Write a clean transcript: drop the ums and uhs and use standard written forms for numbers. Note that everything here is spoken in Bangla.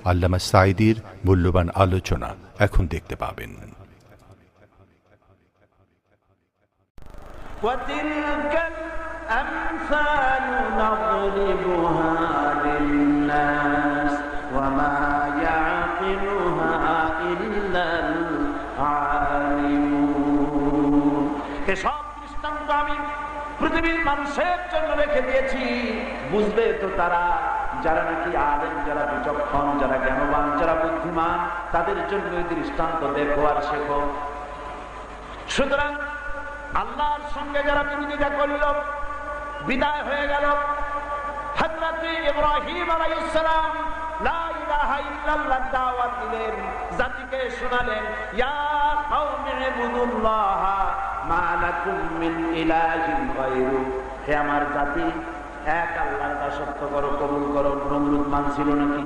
আল্লামা সাঈদীর মূল্যবান আলোচনা এখন দেখতে পাবেন। وَتِلْكَ الْأَمْثَالُ نَضْرِبُهَا لِلنَّاسِ وَمَا يَعْقِلُهَا إِلَّا الْعَالِمُونَ। এসব দৃষ্টান্ত আমি পৃথিবীর মানুষের জন্য রেখে দিয়েছি, বুঝবে তো তারা, যারা নাকি আলেম, যারা বিচক্ষণ, যারা জ্ঞানবান, যারা বুদ্ধিমান, তাদের জন্য এই দৃষ্টান্ত দেখো আর শেখো। সুতরাং আল্লাহর সঙ্গে যারা বিরোধিতা করল, বিদায় হয়ে গেল। হযরত ইব্রাহিম আলাইহিস সালাম লা ইলাহা ইল্লাল্লাহ দাওয়াত দিলেন, জাতিকে শোনালেন, ইয়া কওমি ইবুদুল্লাহ মা লাকুম মিন ইলাহিন গায়রু। হে আমার জাতি, এক আল্লাহর দাসত্ব করো, কবুল করো। নমরুদ মানছিল নাকি?